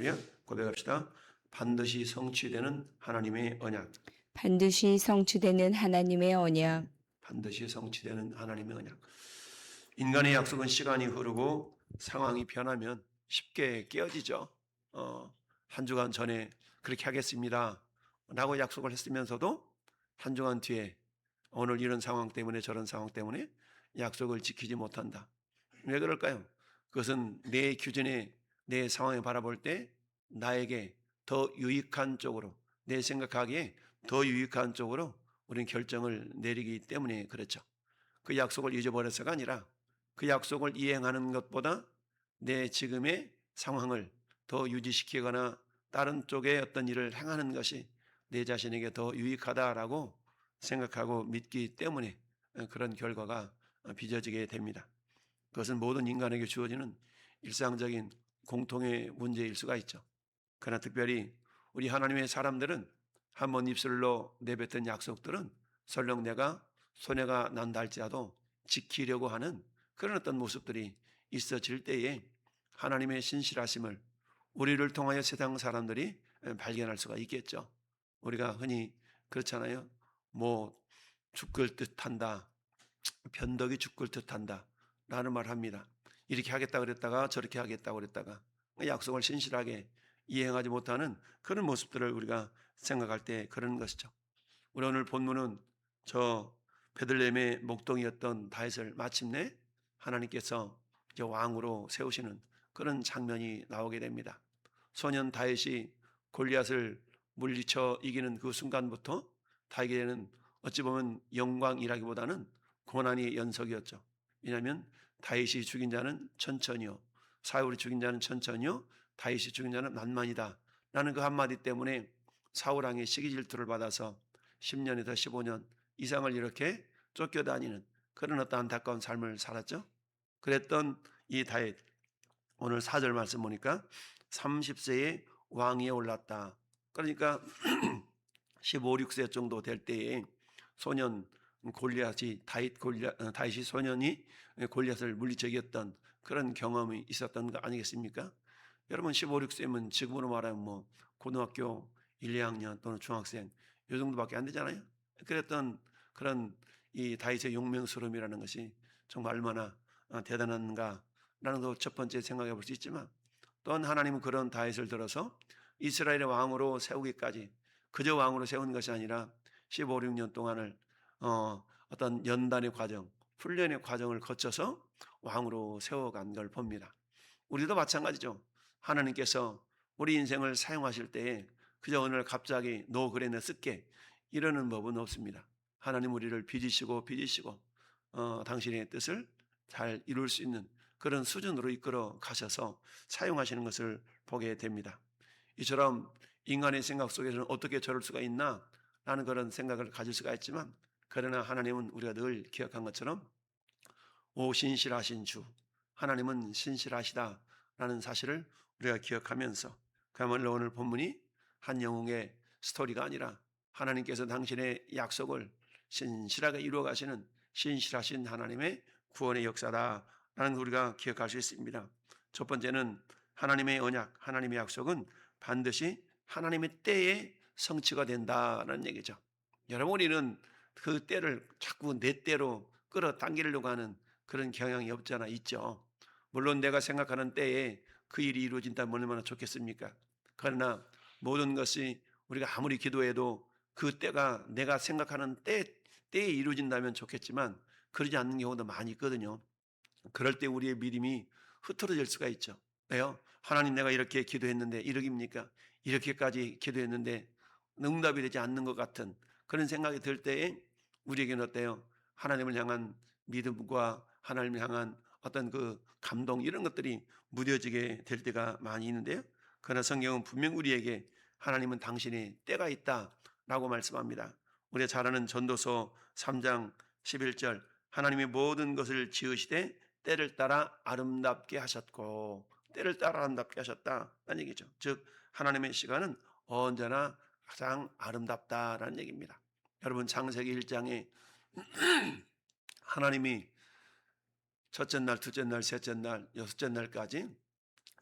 함께 고백합시다. 반드시 성취되는 하나님의 언약. 반드시 성취되는 하나님의 언약. 반드시 성취되는 하나님의 언약. 인간의 약속은 시간이 흐르고 상황이 변하면 쉽게 깨어지죠. 한 주간 전에 그렇게 하겠습니다 라고 약속을 했으면서도 한 주간 뒤에 오늘 이런 상황 때문에 저런 상황 때문에 약속을 지키지 못한다. 왜 그럴까요? 그것은 내 기준에 내 상황을 바라볼 때 나에게 더 유익한 쪽으로, 내 생각하기에 더 유익한 쪽으로 우리는 결정을 내리기 때문에 그렇죠. 그 약속을 잊어버려서가 아니라 그 약속을 이행하는 것보다 내 지금의 상황을 더 유지시키거나 다른 쪽에 어떤 일을 행하는 것이 내 자신에게 더 유익하다라고 생각하고 믿기 때문에 그런 결과가 빚어지게 됩니다. 그것은 모든 인간에게 주어지는 일상적인 공통의 문제일 수가 있죠. 그러나 특별히 우리 하나님의 사람들은 한번 입술로 내뱉은 약속들은 설령 내가 손해가 난다 할지라도 지키려고 하는 그런 어떤 모습들이 있어질 때에 하나님의 신실하심을 우리를 통하여 세상 사람들이 발견할 수가 있겠죠. 우리가 흔히 그렇잖아요. 뭐 죽을 듯한다, 변덕이 죽을 듯한다 라는 말을 합니다. 이렇게 하겠다 그랬다가 저렇게 하겠다 그랬다가 약속을 신실하게 이행하지 못하는 그런 모습들을 우리가 생각할 때 그런 것이죠. 우리 오늘 본문은 저 베들레헴의 목동이었던 다윗을 마침내 하나님께서 이제 왕으로 세우시는 그런 장면이 나오게 됩니다. 소년 다윗이 골리앗을 물리쳐 이기는 그 순간부터 다윗에게는 어찌 보면 영광이라기보다는 고난의 연속이었죠. 왜냐하면 다윗이 죽인 자는 천천히요, 사울이 죽인 자는 천천히요, 다윗이 죽인 자는 만만이다 라는 그 한마디 때문에 사울왕의 시기 질투를 받아서 10년에서 15년 이상을 이렇게 쫓겨다니는 그런 어떤 안타까운 삶을 살았죠. 그랬던 이 다윗, 오늘 4절 말씀 보니까 30세에 왕위에 올랐다. 그러니까 15, 16세 정도 될 때에 소년 골리앗이 다윗이 소년이 골리앗을 물리쳐 이겼던 그런 경험이 있었던 거 아니겠습니까? 여러분 15, 16세면 지금으로 말하면 뭐 고등학교 1, 2학년 또는 중학생 이 정도밖에 안 되잖아요. 그랬던 그런 이 다윗의 용맹스러움이라는 것이 정말 얼마나 대단한가라는 것 첫 번째 생각해 볼 수 있지만, 또한 하나님은 그런 다윗을 들어서 이스라엘의 왕으로 세우기까지 그저 왕으로 세운 것이 아니라 15, 16년 동안을 어떤 연단의 과정, 훈련의 과정을 거쳐서 왕으로 세워간 걸 봅니다. 우리도 마찬가지죠. 하나님께서 우리 인생을 사용하실 때에 그저 오늘 갑자기 너 그래 내 쓸게 이러는 법은 없습니다. 하나님 우리를 빚으시고 당신의 뜻을 잘 이룰 수 있는 그런 수준으로 이끌어 가셔서 사용하시는 것을 보게 됩니다. 이처럼 인간의 생각 속에서는 어떻게 저럴 수가 있나 라는 그런 생각을 가질 수가 있지만, 그러나 하나님은 우리가 늘 기억한 것처럼 오 신실하신 주, 하나님은 신실하시다 라는 사실을 우리가 기억하면서, 그야말로 오늘 본문이 한 영웅의 스토리가 아니라 하나님께서 당신의 약속을 신실하게 이루어 가시는 신실하신 하나님의 구원의 역사다라는 걸 우리가 기억할 수 있습니다. 첫 번째는 하나님의 언약, 하나님의 약속은 반드시 하나님의 때에 성취가 된다는 얘기죠. 여러분, 우리는 그 때를 자꾸 내 때로 끌어당기려고 하는 그런 경향이 없잖아, 있죠. 물론 내가 생각하는 때에 그 일이 이루어진다면 얼마나 좋겠습니까? 그러나 모든 것이 우리가 아무리 기도해도 그 때가 내가 생각하는 때에 이루어진다면 좋겠지만 그러지 않는 경우도 많이 있거든요. 그럴 때 우리의 믿음이 흐트러질 수가 있죠. 왜요? 하나님, 내가 이렇게 기도했는데 이러깁니까? 이렇게까지 기도했는데 응답이 되지 않는 것 같은 그런 생각이 들 때에 우리에게는 어때요? 하나님을 향한 믿음과 하나님을 향한 어떤 그 감동, 이런 것들이 무뎌지게 될 때가 많이 있는데요. 그러나 성경은 분명 우리에게 하나님은 당신의 때가 있다라고 말씀합니다. 우리가 잘 아는 전도서 3장 11절, 하나님의 모든 것을 지으시되 때를 따라 아름답게 하셨고, 때를 따라 아름답게 하셨다는 얘기죠. 즉 하나님의 시간은 언제나 가장 아름답다라는 얘기입니다. 여러분, 창세기 1장에 하나님이 첫째 날, 둘째 날, 셋째 날, 여섯째 날까지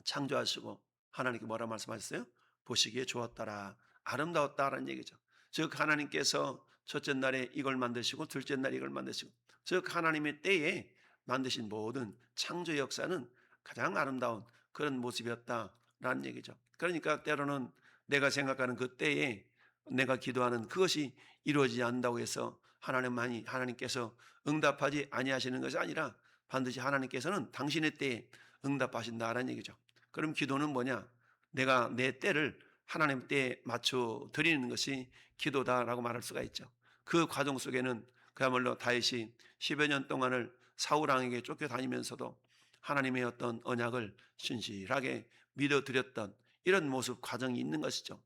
창조하시고 하나님께 뭐라 말씀하셨어요? 보시기에 좋았더라, 아름다웠다라는 얘기죠. 즉 하나님께서 첫째 날에 이걸 만드시고 둘째 날에 이걸 만드시고, 즉 하나님의 때에 만드신 모든 창조 역사는 가장 아름다운 그런 모습이었다라는 얘기죠. 그러니까 때로는 내가 생각하는 그 때에 내가 기도하는 그것이 이루어지지 않는다고 해서 하나님께서 응답하지 아니하시는 것이 아니라 반드시 하나님께서는 당신의 때에 응답하신다라는 얘기죠. 그럼 기도는 뭐냐? 내가 내 때를 하나님 때에 맞춰 드리는 것이 기도다라고 말할 수가 있죠. 그 과정 속에는 그야말로 다윗이 10여 년 동안을 사울 왕에게 쫓겨다니면서도 하나님의 어떤 언약을 신실하게 믿어드렸던 이런 모습 과정이 있는 것이죠.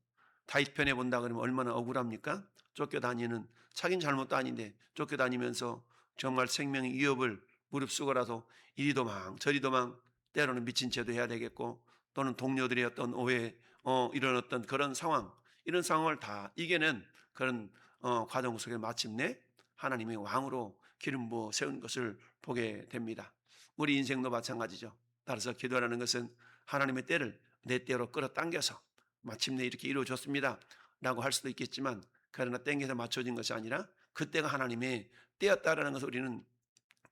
다윗 편에 본다 그러면 얼마나 억울합니까? 쫓겨다니는, 자긴 잘못도 아닌데 쫓겨다니면서 정말 생명의 위협을 무릅쓰고라도 이리 도망 저리 도망, 때로는 미친 채도 해야 되겠고, 또는 동료들의 어떤 오해, 이런 어떤 그런 상황, 이런 상황을 다 이겨낸 그런 과정 속에 마침내 하나님의 왕으로 기름 부어 세운 것을 보게 됩니다. 우리 인생도 마찬가지죠. 따라서 기도라는 것은 하나님의 때를 내 때로 끌어당겨서 마침내 이렇게 이루어졌습니다 라고 할 수도 있겠지만, 그러나 땡겨서 맞춰진 것이 아니라 그때가 하나님의 때였다라는 것을 우리는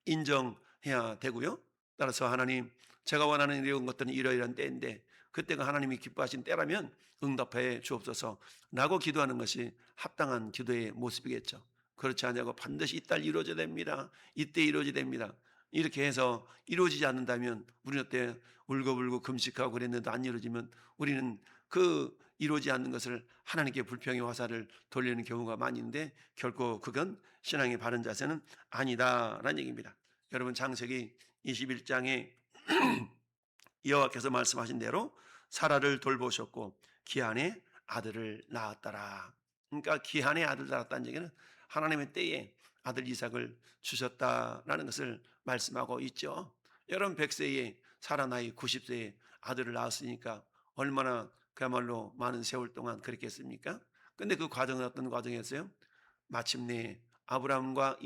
인정해야 되고요. 따라서 하나님, 제가 원하는 이런 것들은 이러이러한 때인데 그때가 하나님이 기뻐하신 때라면 응답해 주옵소서 라고 기도하는 것이 합당한 기도의 모습이겠죠. 그렇지 않냐고 반드시 이달 이루어져야 됩니다, 이때 이루어져야 됩니다, 이렇게 해서 이루어지지 않는다면, 우리는 그때 울고불고 금식하고 그랬는데 안 이루어지면 우리는 그 이루어지지 않는 것을 하나님께 불평의 화살을 돌리는 경우가 많이 있는데, 결코 그건 신앙의 바른 자세는 아니다라는 얘기입니다. 여러분, 창세기 21장에 여호와께서 말씀하신 대로 사라를 돌보셨고 기한에 아들을 낳았더라. 그러니까 기한에 아들을 낳았다는 얘기는 하나님의 때에 아들 이삭을 주셨다라는 것을 말씀하고 있죠. 여러분, 100세에 사라 나이 90세에 아들을 낳았으니까 얼마나 그야말로 많은 세월 동안 그랬겠습니까? 근데 그 과정은 어떤 과정이었어요? 마침내 아브라함과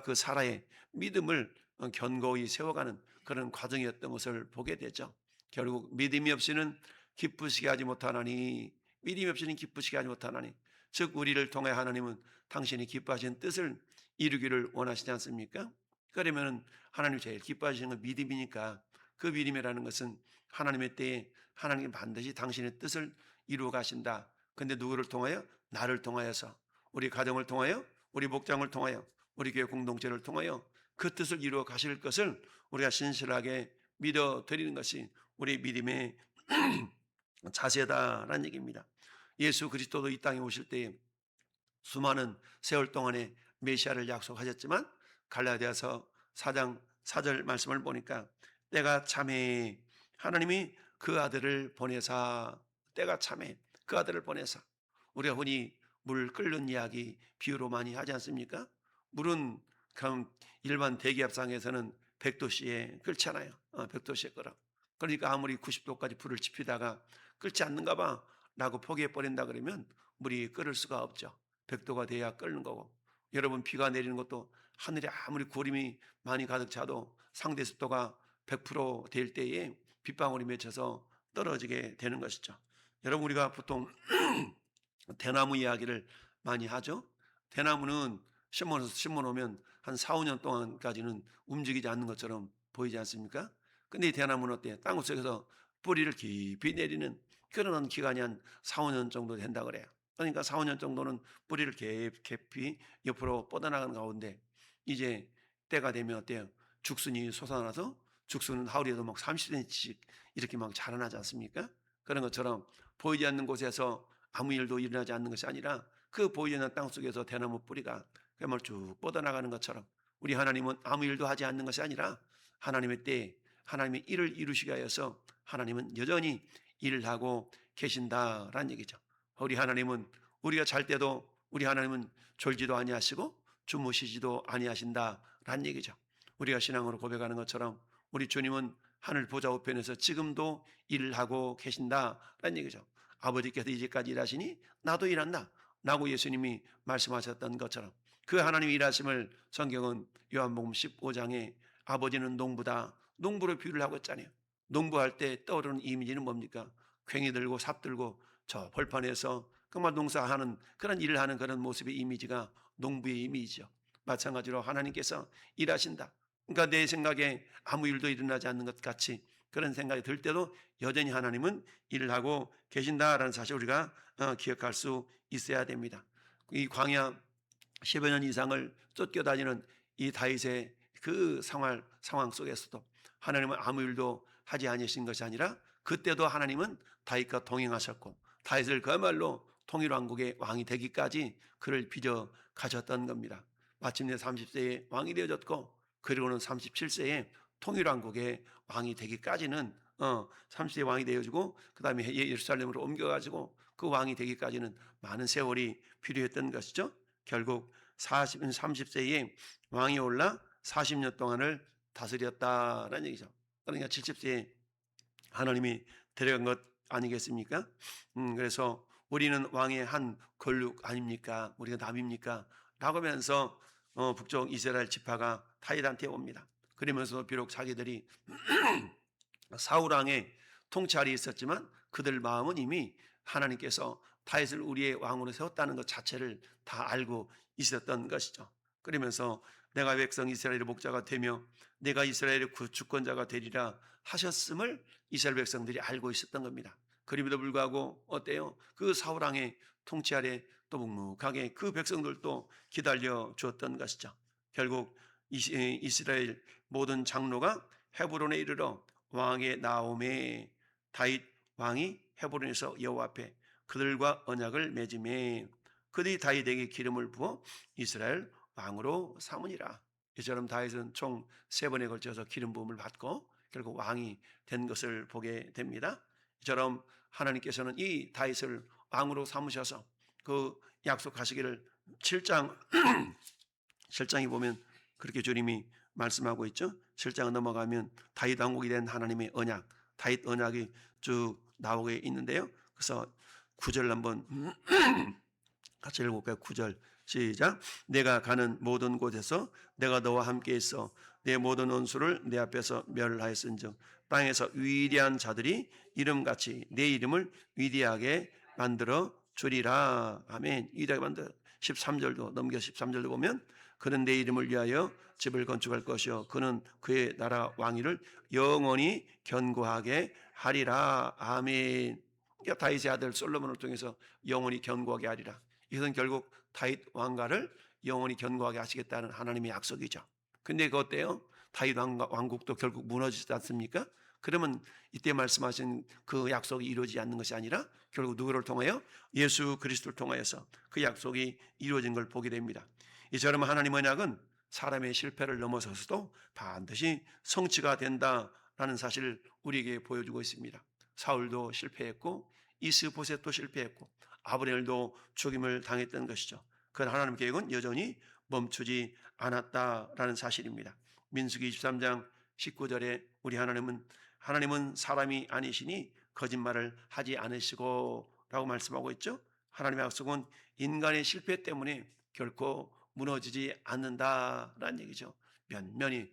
그 사라의 믿음을 견고히 세워가는 그런 과정이었던 것을 보게 되죠. 결국 믿음이 없이는 기쁘시게 하지 못하나니, 믿음이 없이는 기쁘시게 하지 못하나니, 즉 우리를 통해 하나님은 당신이 기뻐하시는 뜻을 이루기를 원하시지 않습니까? 그러면 하나님이 제일 기뻐하시는 건 믿음이니까, 그 믿음이라는 것은 하나님의 때에 하나님이 반드시 당신의 뜻을 이루어 가신다. 근데 누구를 통하여? 나를 통하여서, 우리 가정을 통하여, 우리 목장을 통하여, 우리 교회 공동체를 통하여 그 뜻을 이루어 가실 것을 우리가 신실하게 믿어 드리는 것이 우리 믿음의 자세다라는 얘기입니다. 예수 그리스도도 이 땅에 오실 때에 수많은 세월 동안에 메시아를 약속하셨지만, 갈라디아서 4장 4절 말씀을 보니까 때가 참에 하나님이 그 아들을 보내사, 때가 참에 그 아들을 보내사, 우리가 흔히 물 끓는 이야기 비유로 많이 하지 않습니까? 물은 그럼 일반 대기압상에서는 100도씨에 끓잖아요. 100도씨에 끓어. 그러니까 아무리 90도까지 불을 지피다가 끓지 않는가 봐 라고 포기해 버린다 그러면 물이 끓을 수가 없죠. 100도가 돼야 끓는 거고, 여러분, 비가 내리는 것도 하늘에 아무리 구름이 많이 가득 차도 상대 습도가 100%될 때에 빗방울이 맺혀서 떨어지게 되는 것이죠. 여러분, 우리가 보통 대나무 이야기를 많이 하죠. 대나무는 심어 놓으면 한 4, 5년 동안까지는 움직이지 않는 것처럼 보이지 않습니까? 근데 이 대나무는 어때요? 땅속에서 뿌리를 깊이 내리는 그런 기간이 한 4, 5년 정도 된다 그래요. 그러니까 4, 5년 정도는 뿌리를 깊이 옆으로 뻗어나가는 가운데, 이제 때가 되면 어때요? 죽순이 솟아나서, 죽순은 하루에도 막 30cm씩 이렇게 막 자라나지 않습니까? 그런 것처럼 보이지 않는 곳에서 아무 일도 일어나지 않는 것이 아니라 그 보이지 않는 땅 속에서 대나무 뿌리가 그야말로 쭉 뻗어나가는 것처럼, 우리 하나님은 아무 일도 하지 않는 것이 아니라 하나님의 때에 하나님의 일을 이루시기 위해서 하나님은 여전히 일을 하고 계신다라는 얘기죠. 우리 하나님은 우리가 잘 때도 우리 하나님은 졸지도 아니하시고 주무시지도 아니하신다라는 얘기죠. 우리가 신앙으로 고백하는 것처럼 우리 주님은 하늘 보좌 우편에서 지금도 일을 하고 계신다라는 얘기죠. 아버지께서 이제까지 일하시니 나도 일한다 라고 예수님이 말씀하셨던 것처럼, 그 하나님의 일하심을 성경은 요한복음 15장에 아버지는 농부다, 농부로 비유를 하고 있잖아요. 농부할 때 떠오르는 이미지는 뭡니까? 괭이 들고 삽 들고 저 벌판에서 그만 농사하는 그런 일을 하는 그런 모습의 이미지가 농부의 이미지죠. 마찬가지로 하나님께서 일하신다. 그러니까 내 생각에 아무 일도 일어나지 않는 것 같이 그런 생각이 들 때도 여전히 하나님은 일을 하고 계신다라는 사실 우리가 기억할 수 있어야 됩니다. 이 광야 10여 년 이상을 쫓겨다니는 이 다윗의 그 상황 속에서도 하나님은 아무 일도 하지 아니하신 것이 아니라 그때도 하나님은 다윗과 동행하셨고 다윗을 그야말로 통일왕국의 왕이 되기까지 그를 빚어 가셨던 겁니다. 마침내 30세에 왕이 되어졌고 그리고는 37세에 통일왕국의 왕이 되기까지는 30세 왕이 되어지고 그 다음에 예루살렘으로 옮겨가지고 그 왕이 되기까지는 많은 세월이 필요했던 것이죠. 결국 30세에 왕이 올라 40년 동안을 다스렸다라는 얘기죠. 그러니까 70세에 하나님이 데려간 것 아니겠습니까? 그래서 우리는 왕의 한 권력 아닙니까? 우리가 남입니까? 라고 하면서 북쪽 이스라엘 지파가 다윗한테 옵니다. 그러면서 비록 자기들이 사울 왕의 통찰이 있었지만 그들 마음은 이미 하나님께서 다윗을 우리의 왕으로 세웠다는 것 자체를 다 알고 있었던 것이죠. 그러면서 내가 백성 이스라엘의 목자가 되며 내가 이스라엘의 주권자가 되리라 하셨음을 이스라엘 백성들이 알고 있었던 겁니다. 그럼에도 불구하고 어때요? 그 사울 왕의 통치 아래 또 묵묵하게 그 백성들도 기다려 주었던 것이죠. 결국 이스라엘 모든 장로가 헤브론에 이르러 왕의 나옴에 다윗 왕이 헤브론에서 여호와 앞에 그들과 언약을 맺음에 그들이 다윗에게 기름을 부어 이스라엘 왕으로 삼으니라. 이처럼 다윗은 총 3번에 걸쳐서 기름 부음을 받고 결국 왕이 된 것을 보게 됩니다. 이처럼 하나님께서는 이 다윗을 왕으로 삼으셔서 그 약속하시기를 7장에 보면 그렇게 주님이 말씀하고 있죠. 7장을 넘어가면 다윗 왕국이 된 하나님의 언약, 다윗 언약이 쭉 나오게 있는데요. 그래서 9절 한번 같이 읽어볼까요? 9절 시작. 내가 가는 모든 곳에서 내가 너와 함께 있어 내 모든 원수를 내 앞에서 멸하였은즉 땅에서 위대한 자들이 이름같이 내 이름을 위대하게 만들어 주리라. 아멘. 위대하게 만들어. 13절도 넘겨 13절도 보면 그는 내 이름을 위하여 집을 건축할 것이요 그는 그의 나라 왕위를 영원히 견고하게 하리라. 아멘. 그러니까 다윗의 아들 솔로몬을 통해서 영원히 견고하게 하리라. 이것은 결국 다윗 왕가를 영원히 견고하게 하시겠다는 하나님의 약속이죠. 근데 그거 어때요? 다윗 왕국도 결국 무너지지 않습니까? 그러면 이때 말씀하신 그 약속이 이루어지지 않는 것이 아니라 결국 누구를 통하여? 예수 그리스도를 통하여서 그 약속이 이루어진 걸 보게 됩니다. 이처럼 하나님 언약은 사람의 실패를 넘어서서도 반드시 성취가 된다라는 사실을 우리에게 보여주고 있습니다. 사울도 실패했고 이스보셋도 실패했고 아브넬도 죽임을 당했던 것이죠. 그 하나님 계획은 여전히 멈추지 않았다라는 사실입니다. 민수기 23장 19절에 우리 하나님은 사람이 아니시니 거짓말을 하지 않으시고 라고 말씀하고 있죠. 하나님의 약속은 인간의 실패 때문에 결코 무너지지 않는다라는 얘기죠. 면면이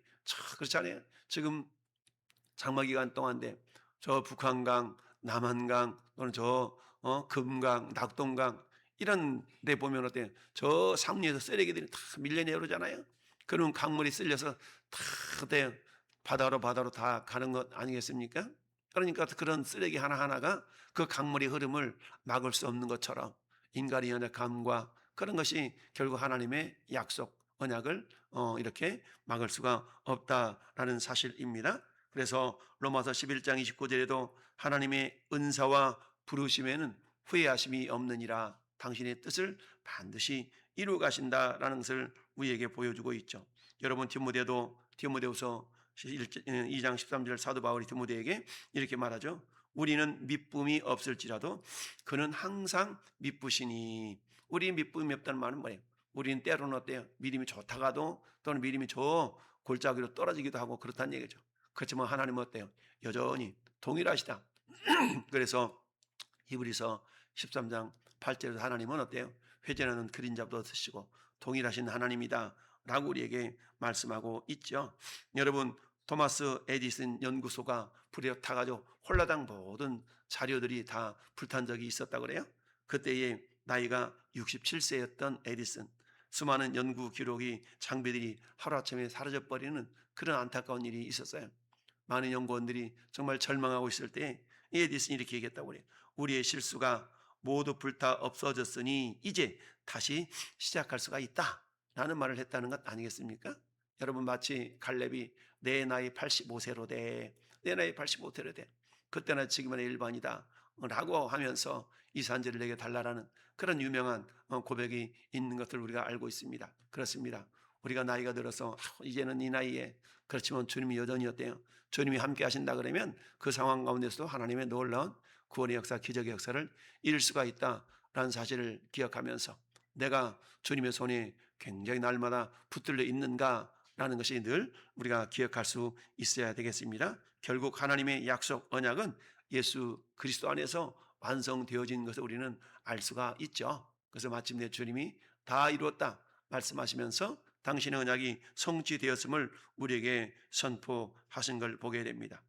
그렇잖아요. 지금 장마기간 동안인데 저 북한강, 남한강 또는 저 금강, 낙동강 이런 데 보면 어때요? 저 상류에서 쓰레기들이 다 밀려내려오잖아요. 그러면 강물이 쓸려서 다 바다로 다 가는 것 아니겠습니까? 그러니까 그런 쓰레기 하나하나가 그 강물의 흐름을 막을 수 없는 것처럼 인간의 연약함과 그런 것이 결국 하나님의 약속, 언약을 이렇게 막을 수가 없다라는 사실입니다. 그래서 로마서 11장 29절에도 하나님의 은사와 부르심에는 후회하심이 없느니라 당신의 뜻을 반드시 이루어 가신다라는 것을 우리에게 보여주고 있죠. 여러분 디모데후서 2장 13절 사도 바울이 디모데에게 이렇게 말하죠. 우리는 미쁨이 없을지라도 그는 항상 미쁘시니. 우리 미쁨이 없다는 말은 뭐예요? 우리는 때로는 어때요? 믿음이 좋다가도 또는 믿음이 저 골짜기로 떨어지기도 하고 그렇다는 얘기죠. 그렇지만 하나님은 어때요? 여전히 동일하시다. 그래서 히브리서 13장 8절에서 하나님은 어때요? 회전하는 그림자도 없으시고 동일하신 하나님이다 라고 우리에게 말씀하고 있죠. 여러분 토마스 에디슨 연구소가 불이 타가지고 홀라당 모든 자료들이 다 불탄 적이 있었다고 그래요. 그때에 나이가 67세였던 에디슨, 수많은 연구 기록이 장비들이 하루아침에 사라져버리는 그런 안타까운 일이 있었어요. 많은 연구원들이 정말 절망하고 있을 때 에디슨이 이렇게 얘기했다고 그래요. 우리의 실수가 모두 불타 없어졌으니 이제 다시 시작할 수가 있다 라는 말을 했다는 것 아니겠습니까? 여러분, 마치 갈렙이 내 나이 85세로 돼, 내 나이 85세로 돼, 그때나 지금은 일반이다 라고 하면서 이 산지를 내게 달라라는 그런 유명한 고백이 있는 것을 우리가 알고 있습니다. 그렇습니다. 우리가 나이가 들어서 이제는 이 나이에, 그렇지만 주님이 여전히였대요. 주님이 함께 하신다 그러면 그 상황 가운데서도 하나님의 놀라운 구원의 역사, 기적의 역사를 이룰 수가 있다라는 사실을 기억하면서 내가 주님의 손에 굉장히 날마다 붙들려 있는가라는 것이 늘 우리가 기억할 수 있어야 되겠습니다. 결국 하나님의 약속, 언약은 예수 그리스도 안에서 완성되어진 것을 우리는 알 수가 있죠. 그래서 마침내 주님이 다 이루었다 말씀하시면서 당신의 언약이 성취되었음을 우리에게 선포하신 걸 보게 됩니다.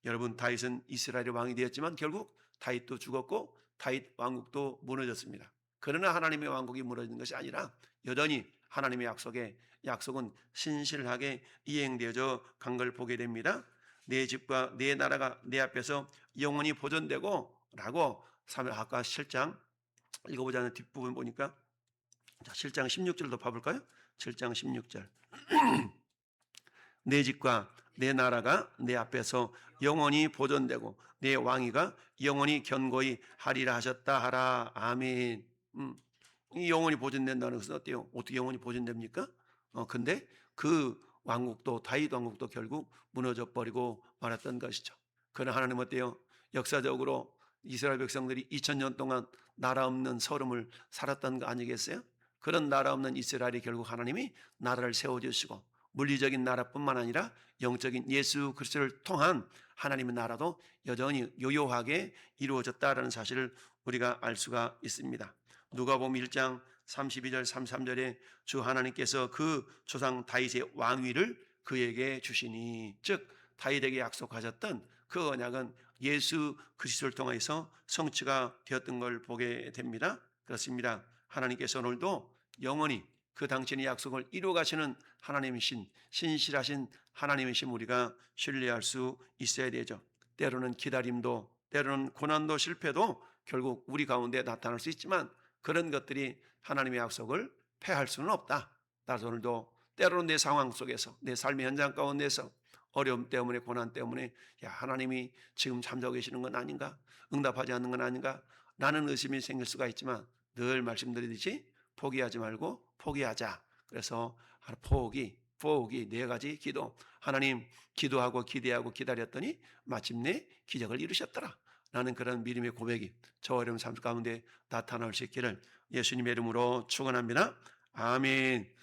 여러분, 다윗은 이스라엘의 왕이 되었지만 결국 다윗도 죽었고 다윗 왕국도 무너졌습니다. 그러나 하나님의 왕국이 무너진 것이 아니라 여전히 하나님의 약속은 신실하게 이행되어져 간 걸 보게 됩니다. 내 집과 내 나라가 내 앞에서 영원히 보존되고 라고 아까 7장 읽어보자는 뒷부분 보니까 7장 16절도 봐볼까요? 7장 16절 내 집과 내 나라가 내 앞에서 영원히 보존되고 내 왕위가 영원히 견고히 하리라 하셨다 하라. 아멘. 이 영원히 보존된다는 것은 어때요? 어떻게 영원히 보존됩니까? 근데 그 왕국도, 다윗 왕국도 결국 무너져 버리고 말았던 것이죠. 그러나 하나님은 어때요? 역사적으로 이스라엘 백성들이 2000년 동안 나라 없는 서름을 살았던 거 아니겠어요? 그런 나라 없는 이스라엘이 결국 하나님이 나라를 세워주시고 물리적인 나라뿐만 아니라 영적인 예수 그리스도를 통한 하나님의 나라도 여전히 요요하게 이루어졌다라는 사실을 우리가 알 수가 있습니다. 누가복음 1장 32절 33절에 주 하나님께서 그 조상 다윗의 왕위를 그에게 주시니, 즉 다윗에게 약속하셨던 그 언약은 예수 그리스도를 통해서 성취가 되었던 걸 보게 됩니다. 그렇습니다. 하나님께서 오늘도 영원히 그 당신의 약속을 이루어 가시는 하나님이신, 신실하신 하나님이신 우리가 신뢰할 수 있어야 되죠. 때로는 기다림도, 때로는 고난도, 실패도 결국 우리 가운데 나타날 수 있지만 그런 것들이 하나님의 약속을 폐할 수는 없다. 따라서 오늘도 때로는 내 상황 속에서, 내 삶의 현장 가운데서 어려움 때문에, 고난 때문에 하나님이 지금 잠자고 계시는 건 아닌가, 응답하지 않는 건 아닌가 라는 의심이 생길 수가 있지만 늘 말씀드리듯이 포기하지 말고 포기하자. 그래서 포기 4가지 기도, 하나님 기도하고 기대하고 기다렸더니 마침내 기적을 이루셨더라 라는 그런 믿음의 고백이 저 어려운 삶 가운데 나타날 수 있기를 예수님의 이름으로 축원합니다. 아멘.